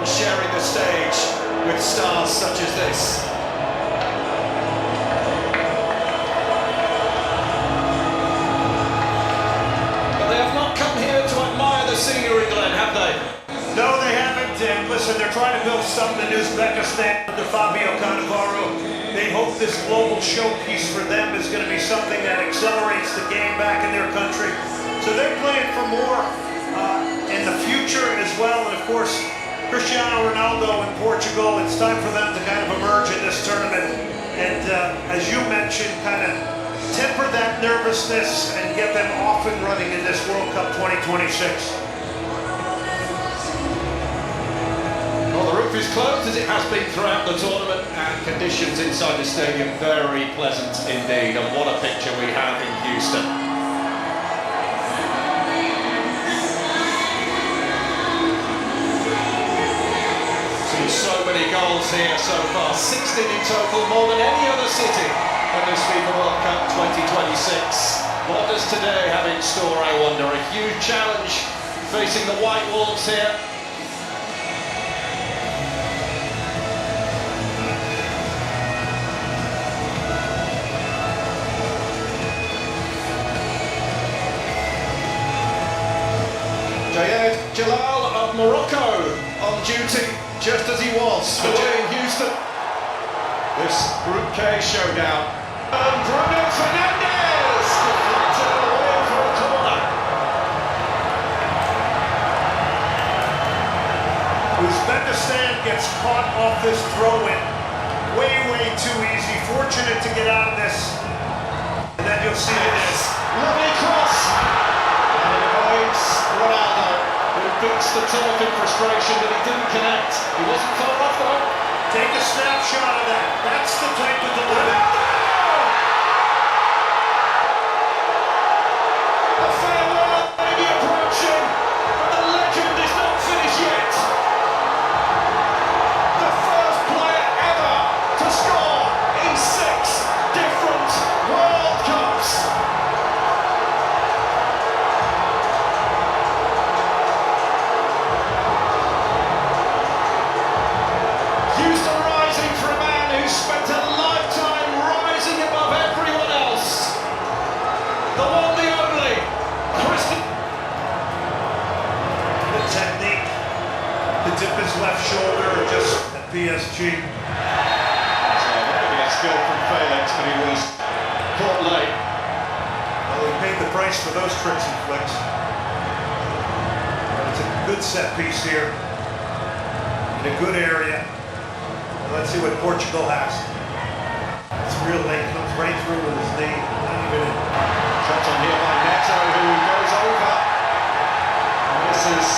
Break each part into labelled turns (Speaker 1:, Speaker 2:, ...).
Speaker 1: sharing the stage with stars such as this. But they have not come here to admire the scenery, Glenn, have they?
Speaker 2: No, they haven't, and listen, they're trying to build something in Uzbekistan under Rafael Leão. They hope this global showpiece for them is going to be something that accelerates the game back in their country. So they're playing for more in the future as well, and of course, Cristiano Ronaldo in Portugal, it's time for them to kind of emerge in this tournament, and as you mentioned, kind of temper that nervousness and get them off and running in this World Cup 2026.
Speaker 1: Well, the roof is closed as it has been throughout the tournament, and conditions inside the stadium very pleasant indeed. And what a picture we have in Houston. Seen so many goals here so far, 16 in total, more than any other city in this FIFA World Cup 2026. What does today have in store, I wonder? A huge challenge facing the White Wolves here. Jalal of Morocco on duty, just as he was for Jay Houston. This Group K showdown. And Bruno Fernandes deflected away for a corner.
Speaker 2: Uzbekistan gets caught off this throw-in way too easy. Fortunate to get out of this. And then you'll see this.
Speaker 1: Lovely cross. And it avoids Ronaldo, who beats the turf in frustration that he didn't connect. He wasn't far off though.
Speaker 2: Take a snapshot of that. That's the type of delivery.
Speaker 1: The farewell may be approaching, but the legend is not finished yet. The first player ever to score in 6 different World Cups. Houston rising for a man who spent a lifetime rising above everyone else. The one, the only,
Speaker 2: The technique to dip his left shoulder just at PSG.
Speaker 1: So maybe a skill from Felix, but he was caught late.
Speaker 2: Well, he paid the price for those tricks and flicks. But it's a good set piece here. In a good area. Let's see what Portugal has. It's real late, comes right through with his knee. Not even in.
Speaker 1: Shot on here by Neto, who goes over. And this is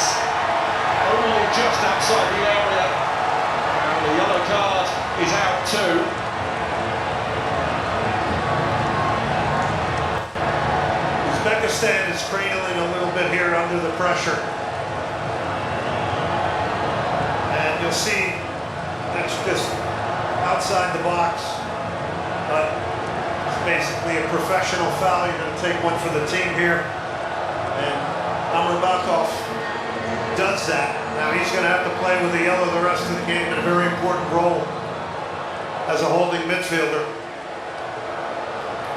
Speaker 1: only just outside the area. And the yellow card is out too.
Speaker 2: Uzbekistan is cradling a little bit here under the pressure. And you'll see that's just outside the box. But it's basically a professional foul. You're going to take one for the team here. And Amrabatov does that. Now he's going to have to play with the yellow the rest of the game in a very important role as a holding midfielder.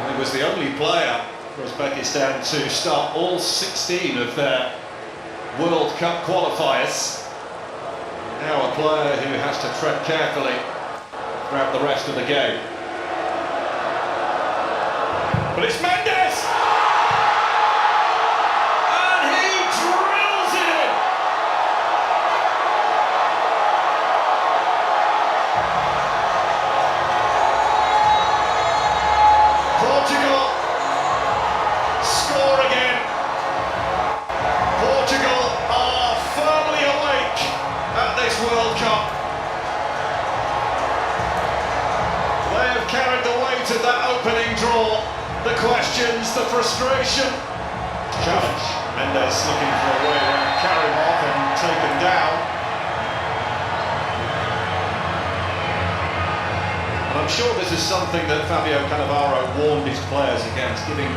Speaker 1: And he was the only player for Uzbekistan to start all 16 of their World Cup qualifiers. Now a player who has to tread carefully throughout the rest of the game. But it's Mendes! And he drills it in! Portugal score again. Portugal are firmly awake at this World Cup. They have carried the weight of that opening draw. The questions, the frustration. Challenge. Mendes looking for a way to carry him off and take him down. And I'm sure this is something that Fabio Cannavaro warned his players against, giving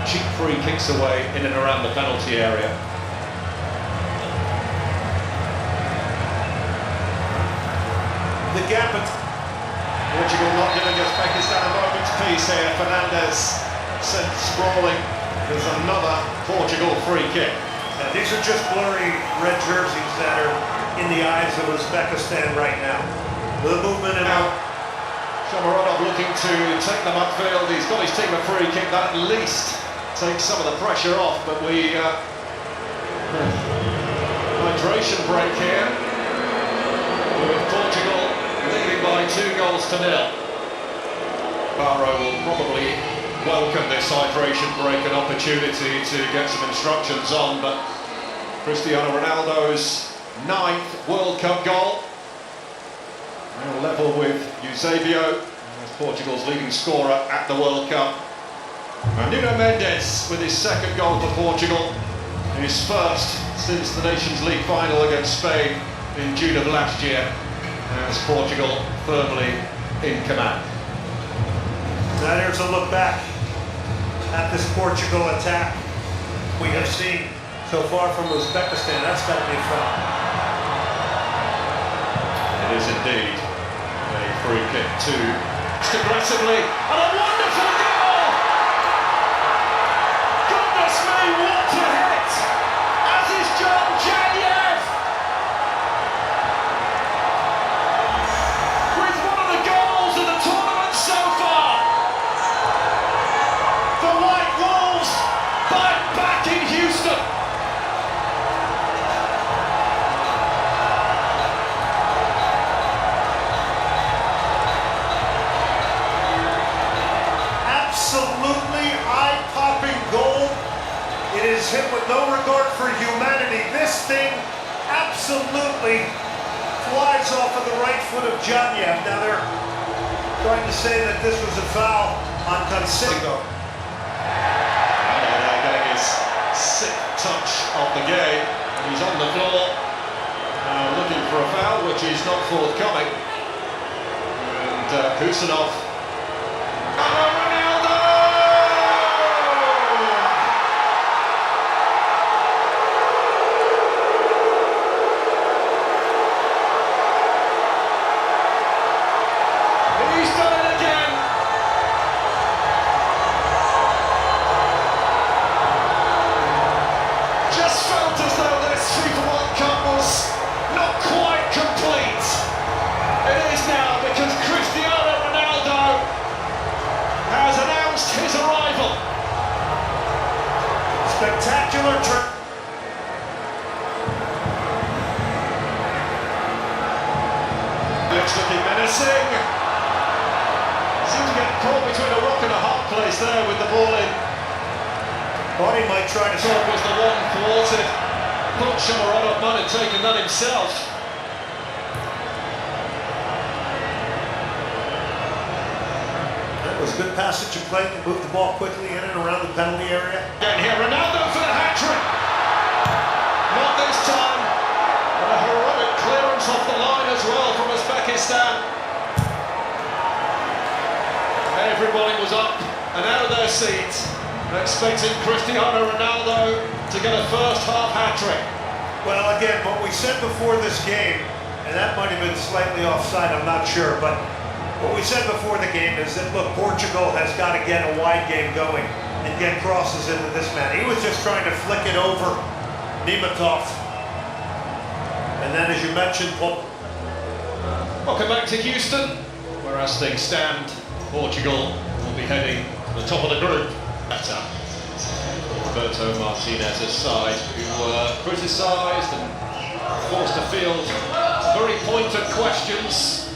Speaker 1: cheap free kicks away in and around the penalty area.
Speaker 2: the gap.
Speaker 1: Portugal not giving Uzbekistan a moment's peace here. Fernandez sent sprawling. There's another Portugal free kick.
Speaker 2: Now, these are just blurry red jerseys that are in the eyes of Uzbekistan right now. The movement and out.
Speaker 1: Shomurodov looking to take them upfield. He's got his team a free kick. That at least takes some of the pressure off. But we hydration break here with Portugal leading by 2-0. Barrow will probably welcome this hydration break, an opportunity to get some instructions on, but Cristiano Ronaldo's 9th World Cup goal. Now level with Eusebio, as Portugal's leading scorer at the World Cup. And Nuno Mendes with his 2nd goal for Portugal, his first since the Nations League final against Spain in June of last year, as Portugal firmly in command.
Speaker 2: Now here's a look back at this Portugal attack we have seen so far from Uzbekistan. That's got to be a foul.
Speaker 1: It is indeed a free kick to aggressively, and a wonderful goal! Goodness me, what a hit! As is John Janyev! With one of the goals of the tournament so far! The White Wolves back in Houston!
Speaker 2: Absolutely eye-popping goal. It is hit with no regard for humanity. This thing absolutely flies off of the right foot of Janyev. Now they're trying to say that this was a foul on Consigo.
Speaker 1: They're getting his 6th touch of the game. He's on the floor, looking for a foul, which is not forthcoming. And Husanov. Ronaldo! He's done it again. Just felt as though this FIFA World Cup was not quite complete. It is now, because Cristiano Ronaldo has announced his arrival.
Speaker 2: Spectacular turn.
Speaker 1: Looks looking menacing. Seemed to get caught between a rock and a hard place there with the ball in.
Speaker 2: Thought he might try to
Speaker 1: Thought was the one thwarted. Thought Shomurodov might have taken that himself.
Speaker 2: That was good passage of play to move the ball quickly in and around the penalty area.
Speaker 1: Again here, Ronaldo for the hat-trick. Not this time. And a heroic clearance off the line as well from Uzbekistan. Everybody was up and out of their seats, expecting Cristiano Ronaldo to get a first half hat-trick.
Speaker 2: Well, again, what we said before this game, and that might have been slightly offside, I'm not sure, but what we said before the game is that, look, Portugal has got to get a wide game going and get crosses into this man. He was just trying to flick it over Nematov. And then, as you mentioned,
Speaker 1: Welcome back to Houston, where as things stand, Portugal will be heading to the top of the group. Better. Roberto Martinez's side, who were criticised and forced to field very pointed questions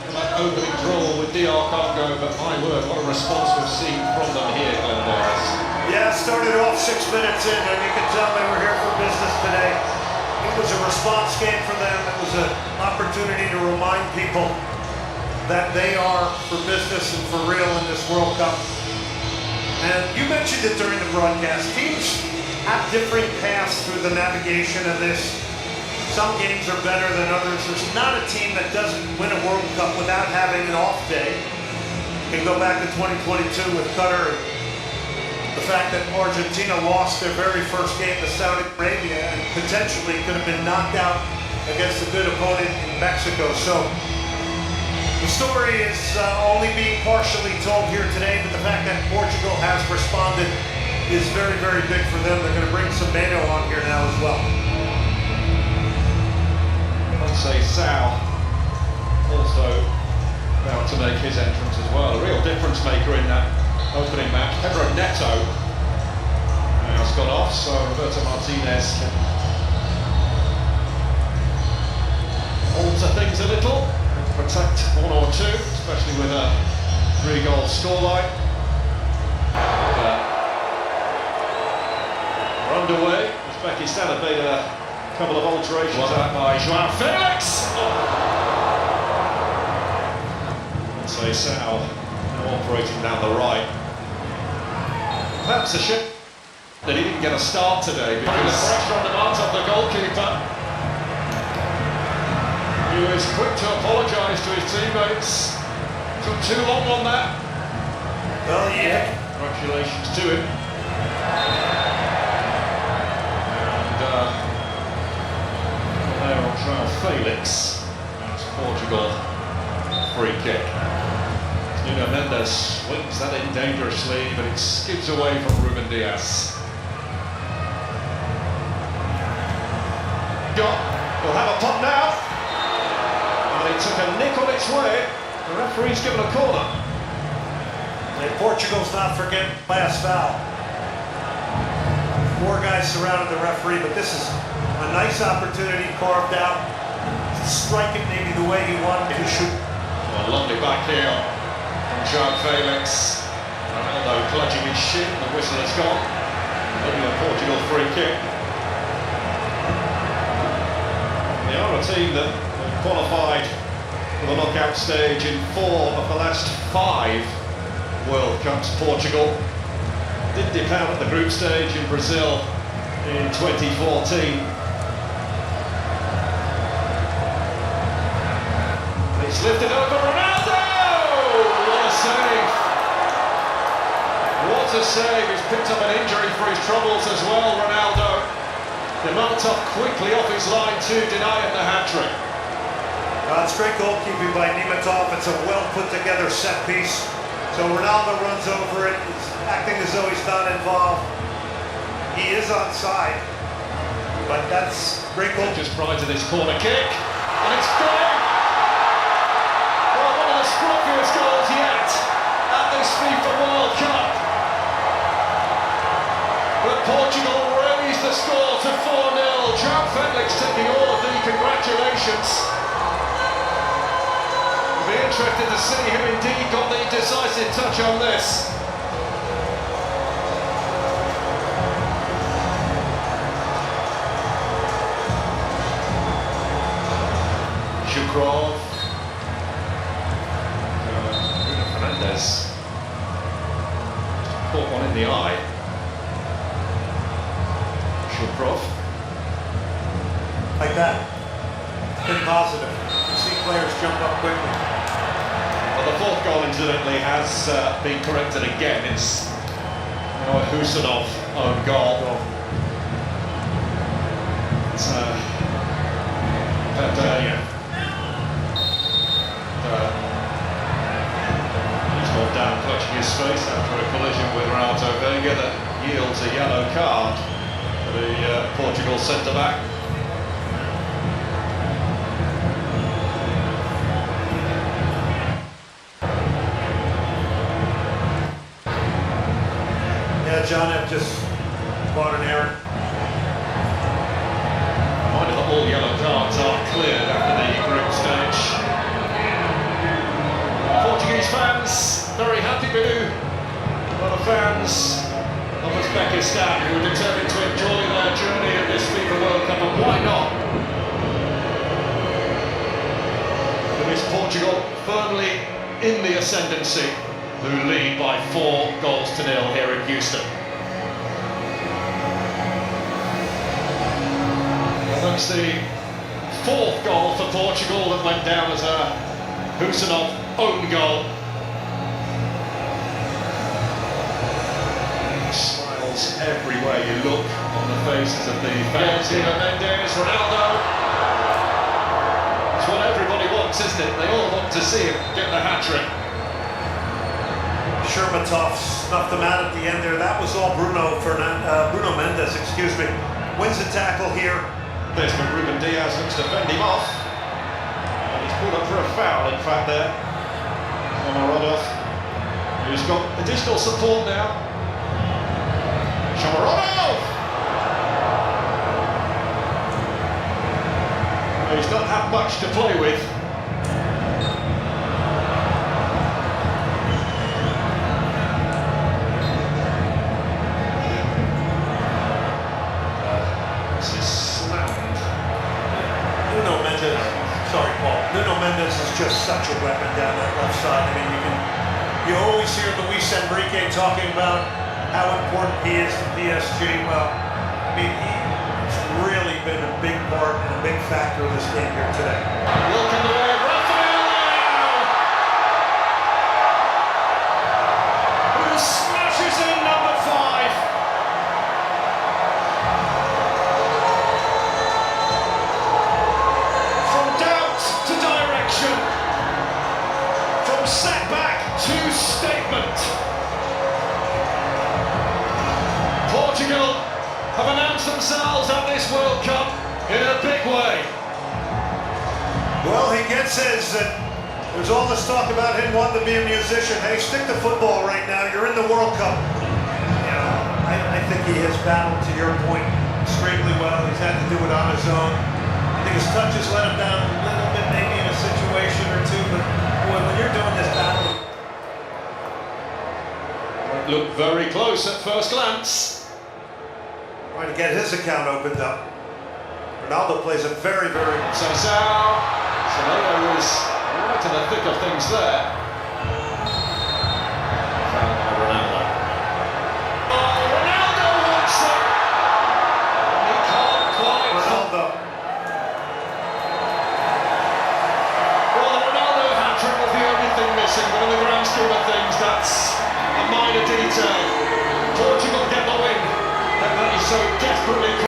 Speaker 1: about opening draw with DR Congo, but my word, what a response we've seen from them here, Glenn Davis.
Speaker 2: yeah, started off 6 minutes in, and you can tell they were here for business today. It was a response game for them. It was an opportunity to remind people that they are for business and for real in this World Cup. And you mentioned it during the broadcast. Teams have differing paths through the navigation of this. Some games are better than others. There's not a team that doesn't win a World Cup without having an off day. You can go back to 2022 with Qatar. The fact that Argentina lost their very first game to Saudi Arabia and potentially could have been knocked out against a good opponent in Mexico. So The story is only being partially told here today, but the fact that Portugal has responded is very, very big for them. They're going to bring some Mano on here now as well.
Speaker 1: I'd say Sal also about to make his entrance as well. A real difference maker in that opening match. Pedro Neto now has gone off, so Roberto Martinez can alter things a little, protect one or two, especially with a 3-goal scoreline. We're underway. Uzbekistan have made a couple of alterations by Joao Felix. Say Sal now operating down the right. Perhaps a shame that he didn't get a start today because the pressure on the marks of the goalkeeper. He was quick to apologise to his teammates. Took too long on that.
Speaker 2: Well, yeah.
Speaker 1: Congratulations to him. And there on Joao Felix. That's Portugal. Free kick. Nuno Mendes swings that in dangerously, but it skids away from Ruben Dias. We'll have a pop now. And it took a nick on its way. The referee's given a corner.
Speaker 2: And Portugal's not forgetting last foul. 4 guys surrounded the referee, but this is a nice opportunity carved out to strike it maybe the way he wanted to shoot.
Speaker 1: A lovely back heel from Joao Felix. Ronaldo clutching his shin, the whistle has gone. Only a Portugal free kick. They are a team that qualified for the knockout stage in 4 of the last 5 World Cups. Portugal did dip out at the group stage in Brazil in 2014. It's lifted over Ronaldo! What a save! What a save! He's picked up an injury for his troubles as well, Ronaldo. Demartov quickly off his line to deny him the hat-trick.
Speaker 2: It's great goalkeeping by Nematov. It's a well put together set piece. So Ronaldo runs over it, he's acting as though he's not involved. He is onside, but that's great goal.
Speaker 1: Just prior to this corner kick, and it's gone! Well, one of the scruffiest goals yet at this FIFA World Cup. But Portugal raised the score to 4-0. Joao Felix taking all of the congratulations. Be interested to see who indeed got the decisive touch on this. Shukrov. Nuno Mendes. Caught one in the eye. Shukrov.
Speaker 2: Like that. Been positive. You see players jump up quickly.
Speaker 1: Well, the 4th goal, incidentally, has been corrected again. It's a Husanov own goal. It's he's gone down clutching his face after a collision with Ronaldo Vega that yields a yellow card for the Portugal centre-back.
Speaker 2: John have just bought an errand.
Speaker 1: Reminder that all yellow cards are cleared after the group stage. Portuguese fans very happy to. A lot of fans of Uzbekistan who are determined to enjoy their journey at this FIFA World Cup, and why not? It is Portugal firmly in the ascendancy, who lead by 4-0 here in Houston. Well, that's the 4th goal for Portugal that went down as a Husanov own goal. Smiles everywhere you look on the faces of the fans. Nuno Mendes, Ronaldo. It's what everybody wants, isn't it? They all want to see him get the hat-trick.
Speaker 2: Shermatov snuffed him out at the end there. That was all Bruno Mendes, excuse me. Wins the tackle here.
Speaker 1: There's Ruben Diaz, looks to fend him off. And he's pulled up for a foul, in fact, there. Shomurodov, who's got additional support now. Shomurodov! He's not had much to play with. This is slammed.
Speaker 2: Nuno Mendes, sorry Paul, Nuno Mendes is just such a weapon down that left side. I mean, you always hear Luis Enrique talking about how important he is to PSG. Well, I mean, he's really been a big part and a big factor of this game here today.
Speaker 1: Welcome to Rafael Leão, who smashes in number 5. From doubt to direction, from setback to statement. Portugal have announced themselves at this World Cup in a big way.
Speaker 2: Well, he gets his, and there's all this talk about him wanting to be a musician. Hey, stick to football right now. You're in the World Cup. You know, I think he has battled, to your point, extremely well. He's had to do it on his own. I think his touches let him down a little bit, maybe in a situation or two, but boy, when you're doing this battle.
Speaker 1: Looked very close at first glance.
Speaker 2: Trying to get his account opened up. Ronaldo plays a very, very...
Speaker 1: Sensational was right in the thick of things there.